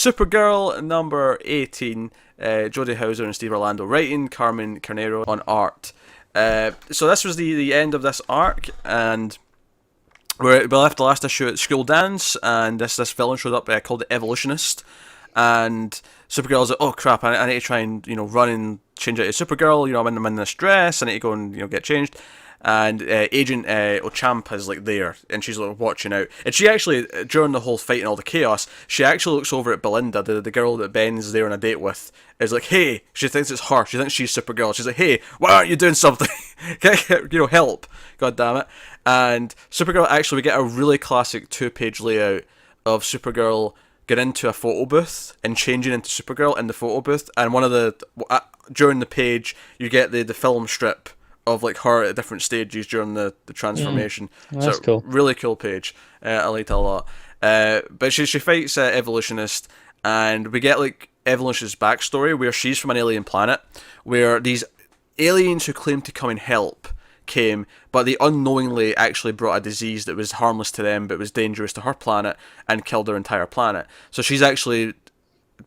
Supergirl number 18, Jodie Houser and Steve Orlando writing, Carmen Carnero on art. So this was the end of this arc, and we left the last issue at school dance, and this villain showed up called the Evolutionist, and Supergirl's like, oh crap, I need to try and run and change out to Supergirl. I'm in this dress, I need to go and get changed. And Agent Ochamp is like there, and she's like watching out. And she actually, during the whole fight and all the chaos, she actually looks over at Belinda, the girl that Ben's there on a date with, is like, hey, she thinks it's her. She thinks she's Supergirl. She's like, hey, why aren't you doing something? Help. God damn it. And Supergirl, actually, we get a really classic 2-page layout of Supergirl getting into a photo booth and changing into Supergirl in the photo booth. And one of during the page, you get the film strip of like her at different stages during the transformation. That's cool. Really cool page. I liked it a lot. But she fights Evolutionist, and we get like Evolutionist's backstory where she's from an alien planet where these aliens who claim to come and help came, but they unknowingly actually brought a disease that was harmless to them but was dangerous to her planet and killed their entire planet. So she's actually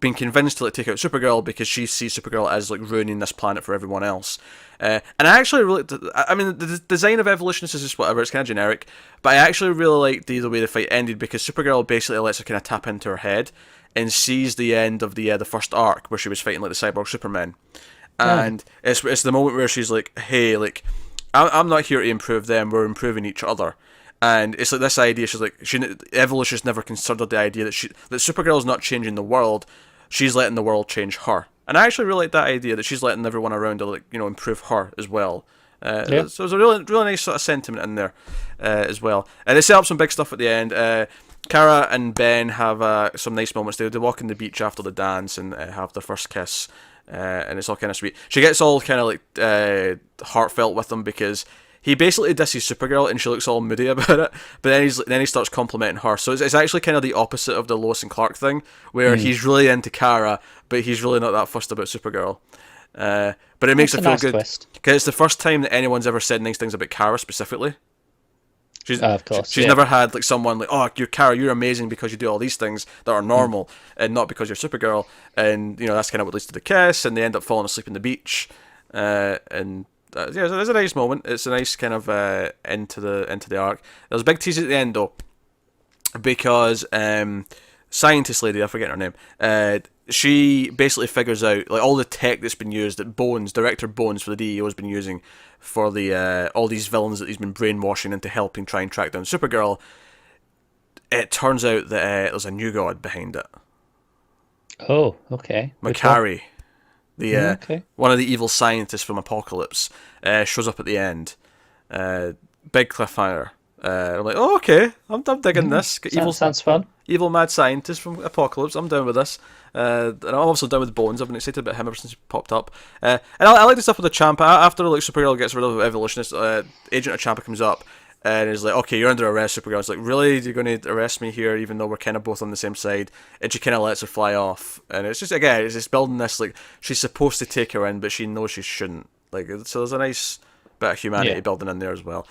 been convinced to like take out Supergirl because she sees Supergirl as like ruining this planet for everyone else. And I actually really, I mean, the design of Evolutionists is just whatever, it's kind of generic, but I actually really liked the way the fight ended because Supergirl basically lets her kind of tap into her head and sees the end of the first arc where she was fighting like the cyborg Supermen. And it's the moment where she's like, hey, like, I'm not here to improve them, we're improving each other. And it's like this idea, she's like, Evolutionists never considered the idea that Supergirl's not changing the world, she's letting the world change her. And I actually really like that idea that she's letting everyone around her, like, improve her as well. So there's a really, really nice sort of sentiment in there as well. And they set up some big stuff at the end. Kara and Ben have some nice moments. They walk on the beach after the dance and have their first kiss. And it's all kind of sweet. She gets all kind of like heartfelt with him because he basically disses Supergirl and she looks all moody about it, but then he starts complimenting her. So it's actually kind of the opposite of the Lois and Clark thing, where he's really into Kara, but he's really not that fussed about Supergirl. But it makes her feel good because it's the first time that anyone's ever said nice things about Kara specifically. Of course, she's never had like someone like, oh, you're Kara, you're amazing because you do all these things that are normal, and not because you're Supergirl. And that's kind of what leads to the kiss, and they end up falling asleep on the beach. And there's a nice moment. It's a nice kind of into the arc. There's a big tease at the end though, because scientist lady, I forget her name. She basically figures out like all the tech that's been used that Director Bones for the DEO has been using for the all these villains that he's been brainwashing into helping try and track down Supergirl. It turns out that there's a new god behind it. Oh, okay. Makari, one of the evil scientists from Apocalypse, shows up at the end. Big cliffhanger. I'm like, oh, okay, I'm digging this. Sounds fun. Evil mad scientist from Apocalypse. I'm down with this. And I'm also down with Bones. I've been excited about him ever since he popped up. And I like the stuff with the Champa. After like Supergirl gets rid of Evolutionist, Agent of Champa comes up and is like, okay, you're under arrest, Supergirl. It's like, really? You're going to arrest me here even though we're kind of both on the same side? And she kind of lets her fly off. And it's just, again, it's just building this, like, she's supposed to take her in, but she knows she shouldn't. Like, so there's a nice bit of humanity building in there as well.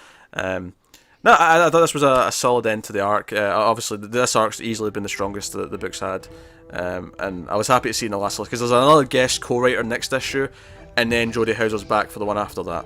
No, I thought this was a solid end to the arc. Obviously, this arc's easily been the strongest that the book's had. And I was happy to see in the last one, because there's another guest co-writer next issue, and then Jodie Houser's back for the one after that.